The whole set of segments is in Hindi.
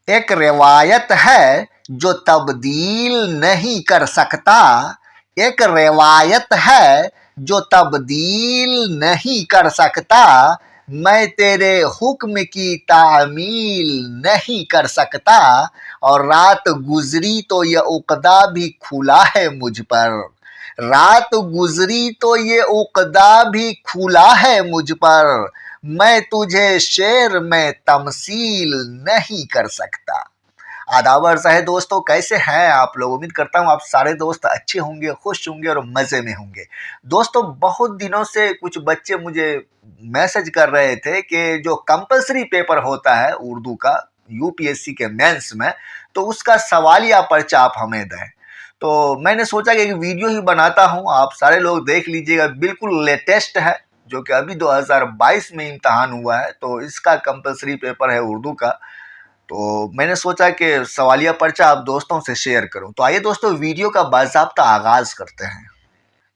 एक रिवायत है जो तब्दील नहीं कर सकता, एक रिवायत है जो तब्दील नहीं कर सकता, मैं तेरे हुक्म की तामील नहीं कर सकता, और रात गुजरी तो ये उक़दा भी खुला है मुझ पर, रात गुजरी तो ये उक़दा भी खुला है मुझ पर, मैं तुझे शेर में तमसील नहीं कर सकता। आदाब अर्ज़ है दोस्तों, कैसे हैं आप लोग? उम्मीद करता हूँ आप सारे दोस्त अच्छे होंगे, खुश होंगे और मज़े में होंगे। दोस्तों, बहुत दिनों से कुछ बच्चे मुझे मैसेज कर रहे थे कि जो कंपल्सरी पेपर होता है उर्दू का यूपीएससी के मेंस में, तो उसका सवालिया पर्चा आप हमें दें। तो मैंने सोचा कि एक वीडियो ही बनाता हूँ, आप सारे लोग देख लीजिएगा। बिल्कुल लेटेस्ट है, जो कि अभी 2022 में इम्तहान हुआ है, तो इसका कंपल्सरी पेपर है उर्दू का। तो मैंने सोचा कि सवालिया पर्चा आप दोस्तों से शेयर करूं। तो आइए दोस्तों, वीडियो का बाज़ाब्ता आगाज करते हैं।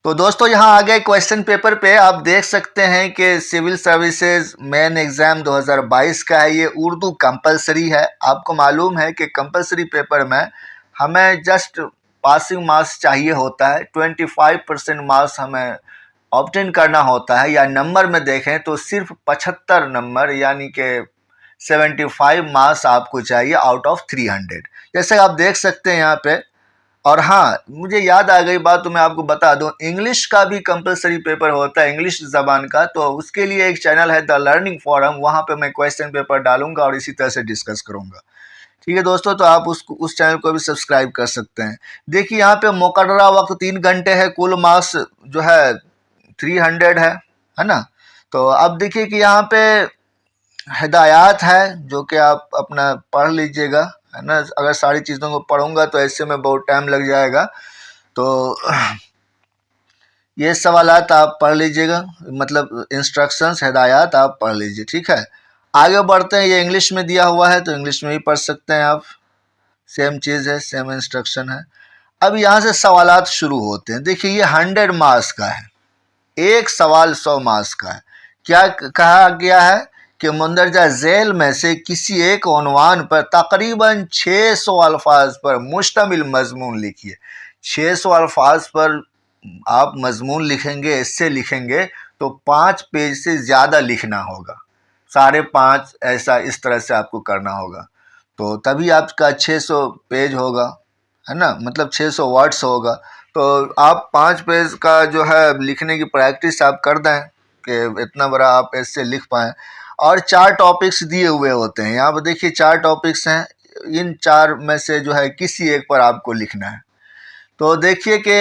तो दोस्तों, यहाँ आ गए क्वेश्चन पेपर पे। आप देख सकते हैं कि सिविल सर्विसेज मेन एग्जाम 2022 का है। ये उर्दू कंपलसरी है। आपको मालूम है कि कंपलसरी पेपर में हमें जस्ट पासिंग मार्क्स चाहिए होता है। 25% मार्क्स हमें ऑब्टेन करना होता है, या नंबर में देखें तो सिर्फ 75 नंबर यानी कि 75 मार्क्स आपको चाहिए आउट ऑफ 300, जैसे आप देख सकते हैं यहाँ पे। और हाँ, मुझे याद आ गई बात, तो मैं आपको बता दूं, इंग्लिश का भी कंपलसरी पेपर होता है, इंग्लिश ज़बान का। तो उसके लिए एक चैनल है द लर्निंग फोरम, वहाँ पे मैं क्वेश्चन पेपर डालूंगा और इसी तरह से डिस्कस करूंगा। ठीक है दोस्तों, तो आप उस चैनल को भी सब्सक्राइब कर सकते हैं। देखिए यहाँ पे मुकर्ररा वक्त 3 घंटे है, कुल मार्क्स जो है 300 है ना। तो अब देखिए कि यहाँ पे हिदायत है, जो कि आप अपना पढ़ लीजिएगा, है ना। अगर सारी चीज़ों को पढ़ूंगा तो ऐसे में बहुत टाइम लग जाएगा। तो ये सवालात आप पढ़ लीजिएगा, मतलब इंस्ट्रक्शंस, हिदायत आप पढ़ लीजिए। ठीक है, आगे बढ़ते हैं। ये इंग्लिश में दिया हुआ है, तो इंग्लिश में भी पढ़ सकते हैं आप। सेम चीज़ है, सेम इंस्ट्रक्शन है। अब यहाँ से सवालात शुरू होते हैं। देखिए, ये 100 मार्क्स का है, एक सवाल 100 मार्क्स का है। क्या कहा गया है कि मंदरजा झैल में से किसी एक उन्वान पर तकरीबन 600 अल्फाज पर मुश्तमिल मजमून लिखिए। 600 अल्फाज पर आप मजमून लिखेंगे, एस्से लिखेंगे, तो 5 पेज से ज़्यादा लिखना होगा, 5.5 ऐसा, इस तरह से आपको करना होगा। तो तभी आपका 600 पेज होगा, है ना, मतलब 600 वर्ड्स होगा। तो आप 5 पेज का जो है लिखने की प्रैक्टिस आप कर दें कि इतना बड़ा आप ऐसे लिख पाएँ। और 4 टॉपिक्स दिए हुए होते हैं। यहाँ पर देखिए 4 टॉपिक्स हैं, इन 4 में से जो है किसी एक पर आपको लिखना है। तो देखिए कि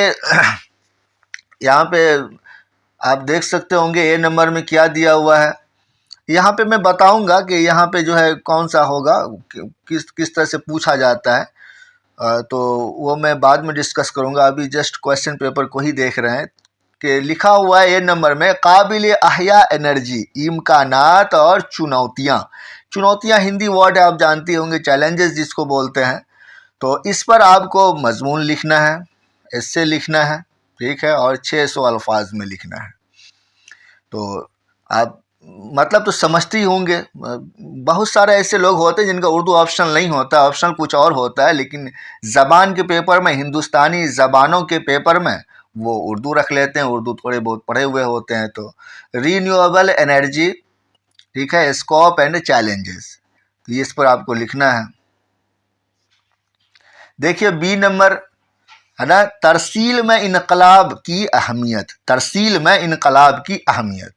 यहाँ पे आप देख सकते होंगे ए नंबर में क्या दिया हुआ है। यहाँ पे मैं बताऊंगा कि यहाँ पे जो है कौन सा होगा, किस तरह से पूछा जाता है। तो वो मैं बाद में डिस्कस करूंगा, अभी जस्ट क्वेश्चन पेपर को ही देख रहे हैं कि लिखा हुआ है ए नंबर में, काबिल अहया एनर्जी, इम्कानात और चुनौतियाँ। चुनौतियाँ हिंदी वर्ड है, आप जानती होंगे, चैलेंजेस जिसको बोलते हैं। तो इस पर आपको मजमून लिखना है, एस्से लिखना है, ठीक है, और 600 अल्फाज में लिखना है। तो आप मतलब तो समझते ही होंगे। बहुत सारे ऐसे लोग होते हैं जिनका उर्दू ऑप्शनल नहीं होता, ऑप्शनल कुछ और होता है, लेकिन ज़बान के पेपर में, हिंदुस्तानी ज़बानों के पेपर में वो उर्दू रख लेते हैं, उर्दू थोड़े बहुत पढ़े हुए होते हैं। तो रीन्यूएबल एनर्जी, ठीक है, स्कोप एंड चैलेंजेस, ये इस पर आपको लिखना है। देखिए बी नंबर है ना, तरसील में इनकलाब की अहमियत, तरसील में इनकलाब की अहमियत,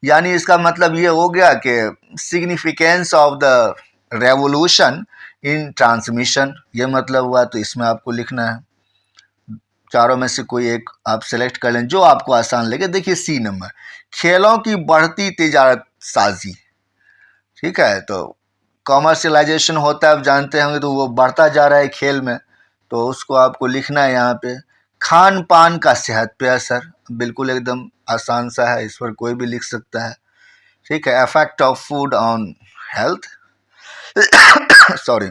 यानी इसका मतलब ये हो गया कि significance of the revolution in transmission, ये मतलब हुआ। तो इसमें आपको लिखना है, चारों में से कोई एक आप सेलेक्ट कर लें जो आपको आसान लगे। देखिए सी नंबर, खेलों की बढ़ती तिजारत साजी, ठीक है। तो कॉमर्शलाइजेशन होता है, आप जानते होंगे, तो वो बढ़ता जा रहा है खेल में, तो उसको आपको लिखना है यहाँ पे। खान पान का सेहत पे असर, बिल्कुल एकदम आसान सा है, इस पर कोई भी लिख सकता है, ठीक है। Effect of food on health sorry.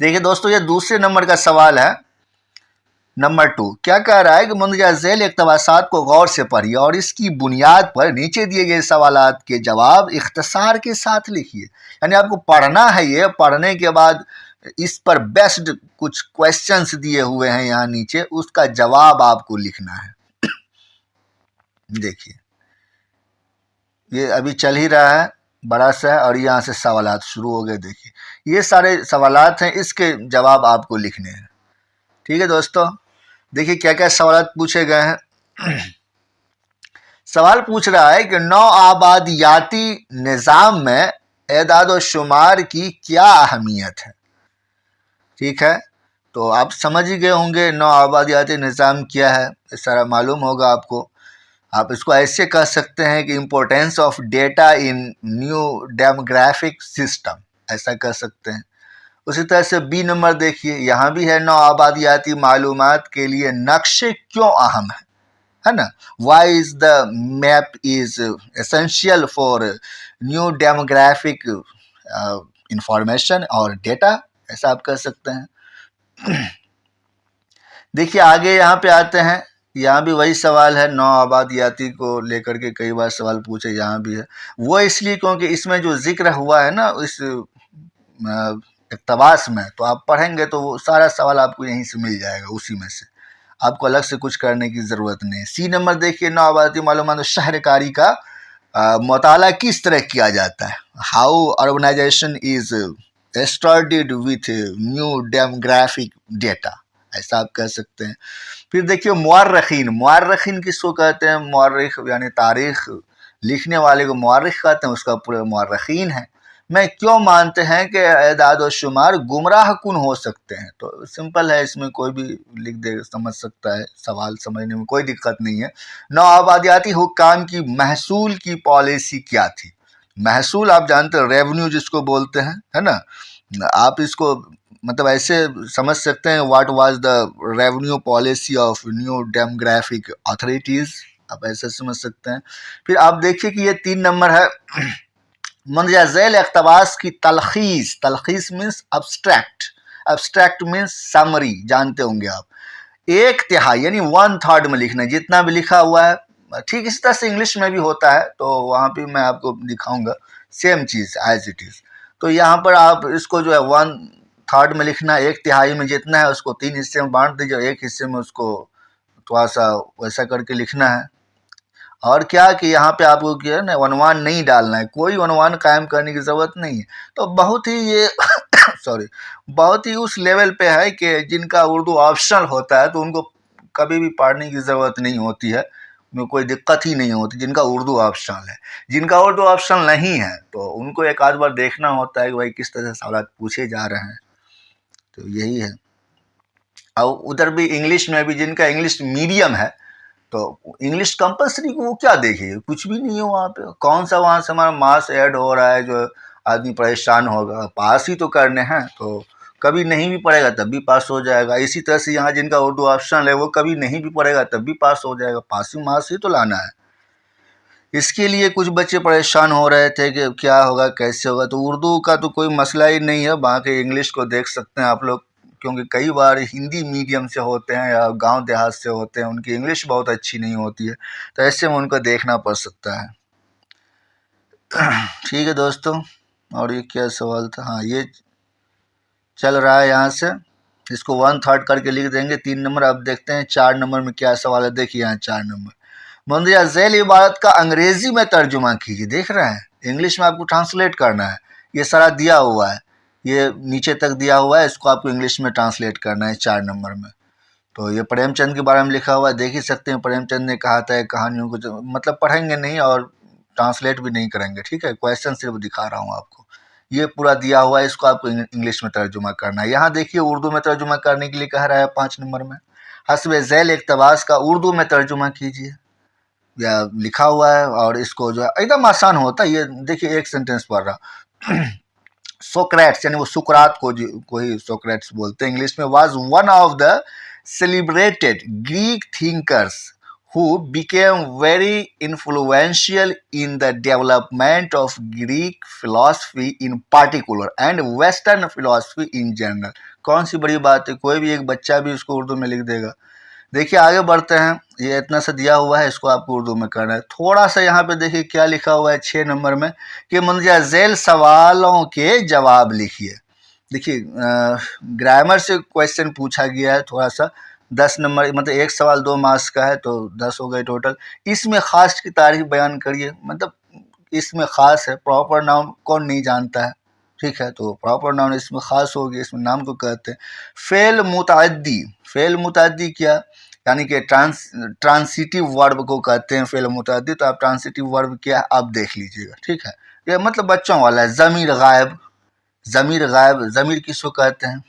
देखिए दोस्तों, ये दूसरे नंबर का सवाल है नंबर 2 क्या कह रहा है कि मुंदरजा झैल इक़्तिबासात को गौर से पढ़िए और इसकी बुनियाद पर नीचे दिए गए सवालात के जवाब इख्तिसार के साथ लिखिए। यानी आपको पढ़ना है, ये पढ़ने के बाद इस पर बेस्ड कुछ क्वेश्चंस दिए हुए हैं यहाँ नीचे, उसका जवाब आपको लिखना है। देखिए ये अभी चल ही रहा है, बड़ा सा है, और यहाँ से सवालात शुरू हो गए। देखिए ये सारे सवालात हैं, इसके जवाब आपको लिखने हैं। ठीक है दोस्तों, देखिए क्या क्या सवालात पूछे गए हैं। सवाल पूछ रहा है कि नौ आबादियाती निज़ाम में एदाद व शुमार की क्या अहमियत है। ठीक है, तो आप समझ ही गए होंगे नौ आबादियाती निज़ाम क्या है, इस सारा मालूम होगा आपको। आप इसको ऐसे कह सकते हैं कि importance of data in new demographic system, ऐसा कह सकते हैं। उसी तरह से बी नंबर देखिए, यहाँ भी है नौ आबादियाती मालूमात के लिए नक्शे क्यों अहम है ना। Why is the map is essential for new demographic information और डेटा, ऐसा आप कह सकते हैं। देखिए आगे यहाँ पे आते हैं, यहाँ भी वही सवाल है, नौ आबादियाती को लेकर के कई बार सवाल पूछे, यहाँ भी है। वो इसलिए क्योंकि इसमें जो जिक्र हुआ है ना इस इक़्तिबास में, तो आप पढ़ेंगे तो वो सारा सवाल आपको यहीं से मिल जाएगा, उसी में से, आपको अलग से कुछ करने की ज़रूरत नहीं। सी नंबर देखिए, नौ आबादी मालूमात शहरकारी का मुताला किस तरह किया जाता है। How urbanisation is started with new demographic data, ऐसा आप कह सकते हैं। फिर देखिए मुअर्रिखीन, मुअर्रिखीन किसको कहते हैं, मुअर्रिख यानी तारीख लिखने वाले को मुअर्रिख कहते हैं, उसका पूरा मुअर्रिखीन है। मैं क्यों मानते हैं कि एदाद व शुमार गुमराह कुन हो सकते हैं, तो सिंपल है, इसमें कोई भी लिख दे समझ सकता है, सवाल समझने में कोई दिक्कत नहीं है। नौ आबादियाती हुक्काम की महसूल की पॉलिसी क्या थी। महसूल आप जानते हैं, रेवेन्यू जिसको बोलते हैं, है ना। आप इसको मतलब ऐसे समझ सकते हैं, what was the revenue policy of new demographic authorities, आप ऐसे समझ सकते हैं। फिर आप देखिए कि ये 3 नंबर है, मुंदरजा झैल इक़्तिबास की तलखीस, तलखीस means abstract, abstract means summary, जानते होंगे आप। 1/3 यानी 1/3 में लिखना है, जितना भी लिखा हुआ है। ठीक इसी तरह से इंग्लिश में भी होता है, तो वहाँ पे मैं आपको दिखाऊंगा सेम चीज़ एज इट इज़। तो यहाँ पर आप इसको जो है 1/3 में लिखना है, 1/3 में जितना है उसको 3 हिस्से में बांट दीजिए, एक हिस्से में उसको थोड़ा सा वैसा करके लिखना है। और क्या कि यहाँ पे आपको क्या है ना, अनुमान नहीं डालना है, कोई अनुमान कायम करने की ज़रूरत नहीं है। तो बहुत ही ये सॉरी, बहुत ही उस लेवल पे है कि जिनका उर्दू ऑप्शनल होता है तो उनको कभी भी पढ़ने की ज़रूरत नहीं होती है, उनमें कोई दिक्कत ही नहीं होती, जिनका उर्दू ऑप्शनल है। जिनका उर्दू ऑप्शनल नहीं है तो उनको एक आध बार देखना होता है कि भाई किस तरह से सवाल पूछे जा रहे हैं, तो यही है। और उधर भी इंग्लिश में भी जिनका इंग्लिश मीडियम है तो इंग्लिश कंपलसरी को वो क्या देखेगा, कुछ भी नहीं है वहाँ पे। कौन सा वहाँ से हमारा मार्क्स ऐड हो रहा है जो आदमी परेशान होगा, पास ही तो करने हैं, तो कभी नहीं भी पढ़ेगा तब भी पास हो जाएगा। इसी तरह से यहाँ जिनका उर्दू ऑप्शनल है वो कभी नहीं भी पढ़ेगा तब भी पास हो जाएगा, पासिंग मार्क्स ही तो लाना है। इसके लिए कुछ बच्चे परेशान हो रहे थे कि क्या होगा कैसे होगा, तो उर्दू का तो कोई मसला ही नहीं है, बाकी इंग्लिश को देख सकते हैं आप लोग, क्योंकि कई बार हिंदी मीडियम से होते हैं या गांव देहात से होते हैं, उनकी इंग्लिश बहुत अच्छी नहीं होती है, तो ऐसे में उनको देखना पड़ सकता है। ठीक है दोस्तों, और ये क्या सवाल था, हाँ ये चल रहा है यहाँ से, इसको 1/3 करके लिख देंगे 3 नंबर। अब देखते हैं 4 नंबर में क्या सवाल है। देखिए यहाँ 4 नंबर, मुंदरजा झैल इबारत का अंग्रेजी में तर्जुमा कीजिए। देख रहे हैं, इंग्लिश में आपको ट्रांसलेट करना है, ये सारा दिया हुआ है, ये नीचे तक दिया हुआ है, इसको आपको इंग्लिश में ट्रांसलेट करना है 4 नंबर में। तो ये प्रेमचंद के बारे में लिखा हुआ है, देख ही सकते हैं, प्रेमचंद ने कहा था कहानियों को मतलब पढ़ेंगे नहीं और ट्रांसलेट भी नहीं करेंगे, ठीक है, क्वेश्चन सिर्फ दिखा रहा हूँ आपको। ये पूरा दिया हुआ है, इसको आपको इंग्लिश में तर्जुमा करना है। यहाँ देखिए उर्दू में तर्जुमा करने के लिए कह रहा है 5 नंबर में, हस्ब झैल इक़्तिबास का उर्दू में तर्जुमा कीजिए, या लिखा हुआ है, और इसको जो है एकदम आसान होता है। ये देखिए एक सेंटेंस पढ़ रहा सोक्रेट्स यानी वो सुकरात को ही सोक्रेट्स बोलते हैं इंग्लिश में, was one of the celebrated Greek thinkers who became very influential in the development of Greek philosophy in particular and Western philosophy in general। कौन सी बड़ी बात है, कोई भी एक बच्चा भी उसको उर्दू में लिख देगा। देखिए आगे बढ़ते हैं, ये इतना सा दिया हुआ है, इसको आपको उर्दू में करना है। थोड़ा सा यहाँ पे देखिए क्या लिखा हुआ है 6 नंबर में कि मंदजा झैल सवालों के जवाब लिखिए। देखिए ग्रामर से क्वेश्चन पूछा गया है, थोड़ा सा 10 नंबर, मतलब एक सवाल 2 मार्क्स का है तो 10 हो गए टोटल। इसमें खास की तारीफ बयान करिए, मतलब इसमें खास है, प्रॉपर नाउन कौन नहीं जानता है, ठीक है, तो प्रॉपर नाउन इसमें खास होगी, इसमें नाम को कहते हैं। फेल मुताद्दी, फेल मुताद्दी क्या, यानी कि ट्रांसिटिव वर्ब को कहते हैं फेल मुताद्दी। तो आप ट्रांसिटिव वर्ब क्या है आप देख लीजिएगा, ठीक है, ये मतलब बच्चों वाला है। ज़मीर गायब, ज़मीर गायब, ज़मीर किसको कहते हैं,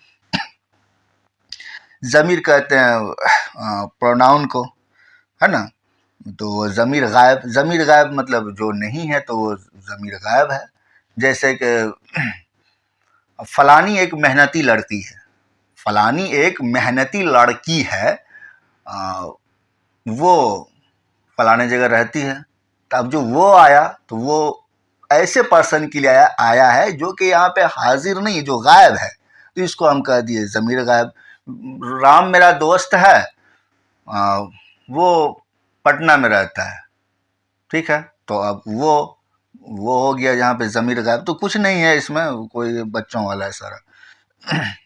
ज़मीर कहते हैं प्रोनाउन को, है ना। तो ज़मीर गायब मतलब जो नहीं है तो वो ज़मीर गायब है। जैसे कि फलानी एक मेहनती लड़की है, फलानी एक मेहनती लड़की है, वो फलाने जगह रहती है। तो अब जो वो आया तो वो ऐसे पर्सन के लिए आया है जो कि यहाँ पे हाजिर नहीं, जो गायब है, तो इसको हम कह दिए ज़मीर गायब। राम मेरा दोस्त है, वो पटना में रहता है, ठीक है, तो अब वो हो गया यहाँ पे ज़मीर गायब। तो कुछ नहीं है इसमें, कोई बच्चों वाला है सारा।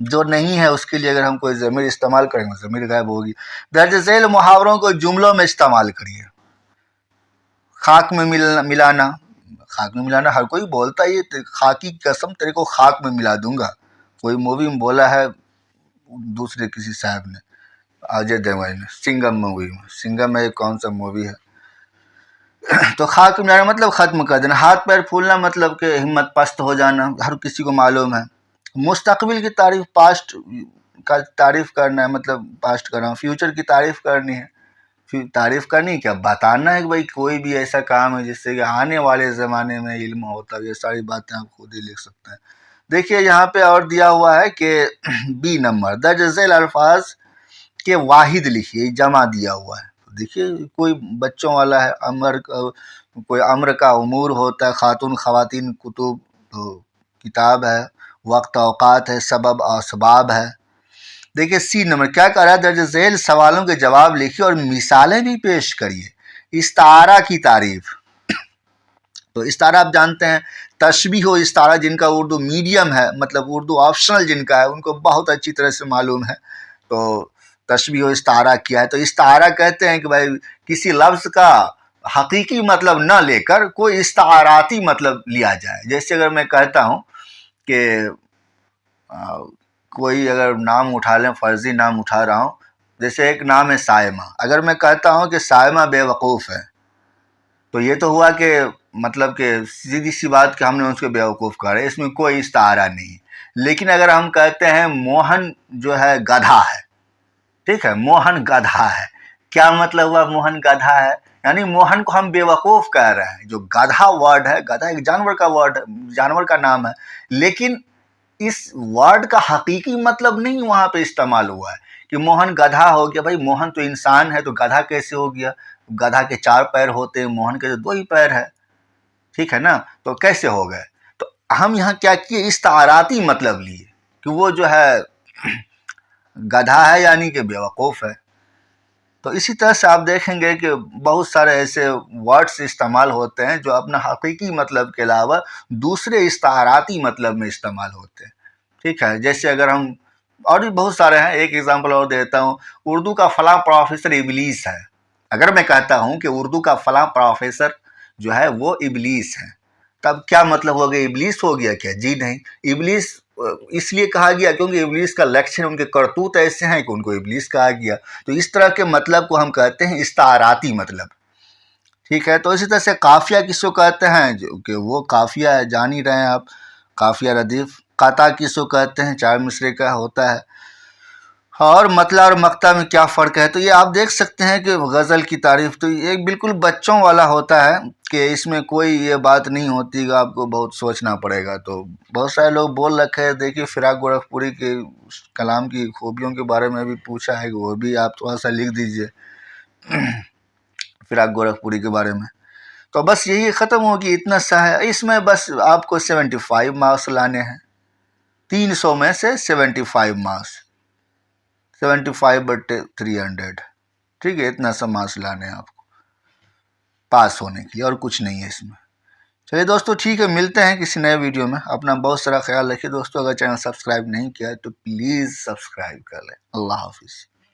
जो नहीं है उसके लिए अगर हम कोई ज़मीर इस्तेमाल करेंगे ज़मीर गायब होगी। दर्ज झैल मुहावरों को जुमलों में इस्तेमाल करिए। खाक में मिलाना, खाक में मिलाना हर कोई बोलता है, ये खाकी कसम तेरे को खाक में मिला दूंगा, कोई मूवी में बोला है दूसरे किसी साहब ने, अजय देवगन ने, सिंघम मूवी में, सिंघम में कौन सा मूवी है। तो खाक में मिलाना मतलब ख़त्म कर देना। हाथ पैर फूलना मतलब कि हिम्मत पस्त हो जाना, हर किसी को मालूम है। मुस्तकबिल की तारीफ, पास्ट का तारीफ करना है, मतलब पास्ट कर रहा हूँ, फ्यूचर की तारीफ करनी है। फिर तारीफ करनी है क्या, बताना है कि भाई कोई भी ऐसा काम है जिससे कि आने वाले ज़माने में इल्म होता है। ये सारी बातें आप खुद ही लिख सकते हैं। देखिए यहाँ पे और दिया हुआ है कि बी नंबर, दर्ज झैल अल्फाज के वाहिद लिखिए, जमा दिया हुआ है। देखिए कोई बच्चों वाला है, अमर, कोई अम्र का उमूर होता है, खातून खवातीन कुतुब, तो किताब है, वक्त औकात है, सबब असबाब है। देखिए सी नंबर क्या कह रहा है, दर्ज झैल सवालों के जवाब लिखिए और मिसालें भी पेश करिए। इस्तारा की तारीफ, तो इस्तारा आप जानते हैं, तशबीह हो इस्तारा, जिनका उर्दू मीडियम है, मतलब उर्दू ऑप्शनल जिनका है, उनको बहुत अच्छी तरह से मालूम है। तो तशबीह हो इस्तारा किया है, तो इस्तारा कहते हैं कि भाई किसी लफ्ज़ का हकीकी मतलब न लेकर कोई इस्ताराती मतलब लिया जाए। जैसे अगर मैं कहता हूँ कि कोई अगर नाम उठा लें, फ़र्ज़ी नाम उठा रहा हूँ, जैसे एक नाम है सायमा, अगर मैं कहता हूँ कि सायमा बेवकूफ़ है, तो ये तो हुआ कि मतलब कि सीधी सी बात कि हमने उसको बेवकूफ़ कहा है, इसमें कोई इस्तारा नहीं। लेकिन अगर हम कहते हैं मोहन जो है गधा है, ठीक है, मोहन गधा है, क्या मतलब हुआ मोहन गधा है, यानी मोहन को हम बेवकूफ़ कह रहे हैं। जो गधा वर्ड है, गधा एक जानवर का वर्ड, जानवर का नाम है, लेकिन इस वर्ड का हकीकी मतलब नहीं वहाँ पे इस्तेमाल हुआ है कि मोहन गधा हो गया। भाई मोहन तो इंसान है, तो गधा कैसे हो गया, गधा के 4 पैर होते हैं, मोहन के तो 2 ही पैर है, ठीक है ना, तो कैसे हो गए। तो हम यहाँ क्या किए, इस्ताराती मतलब लिए कि वो जो है गधा है यानी कि बेवकूफ़ है। तो इसी तरह से आप देखेंगे कि बहुत सारे ऐसे वर्ड्स इस्तेमाल होते हैं जो अपना हकीकी मतलब के अलावा दूसरे इस्ताराती मतलब में इस्तेमाल होते हैं, ठीक है। जैसे अगर हम, और भी बहुत सारे हैं, एक एग्जांपल और देता हूँ, उर्दू का फलां प्रोफेसर इबलीस है। अगर मैं कहता हूँ कि उर्दू का फलां प्रोफेसर जो है वो इबलीस है, तब क्या मतलब हो गया, इबलीस हो गया क्या, जी नहीं। इबलीस इसलिए कहा गया क्योंकि इबलीस का लक्षण, उनके करतूत ऐसे हैं कि उनको इबलीस कहा गया। तो इस तरह के मतलब को हम कहते हैं इस्ताराती मतलब, ठीक है। तो इसी तरह से काफिया किसको कहते हैं, जो कि वो काफिया है, जान ही रहे हैं आप, काफिया रदीफ। काता किसको कहते हैं, 4 मिसरे का होता है। और मतला और मक्ता में क्या फ़र्क है, तो ये आप देख सकते हैं कि गज़ल की तारीफ़ तो एक बिल्कुल बच्चों वाला होता है कि इसमें कोई ये बात नहीं होती कि आपको बहुत सोचना पड़ेगा। तो बहुत सारे लोग बोल रखे हैं, देखिए फ़िराक गोरखपुरी के कलाम की खूबियों के बारे में भी पूछा है कि वो भी आप थोड़ा सा लिख दीजिए। फिराक गोरखपुरी के बारे में। तो बस यही ख़त्म होगी, इतना सा है इसमें। बस आपको 75 मार्क्स लाने हैं, 300 में से 75 मार्क्स, 75/300, ठीक है। इतना सा मार्क्स लाने हैं आपको पास होने के लिए, और कुछ नहीं है इसमें। चलिए दोस्तों, ठीक है, मिलते हैं किसी नए वीडियो में। अपना बहुत सारा ख्याल रखिए दोस्तों। अगर चैनल सब्सक्राइब नहीं किया है तो प्लीज़ सब्सक्राइब कर लें। अल्लाह हाफिज़।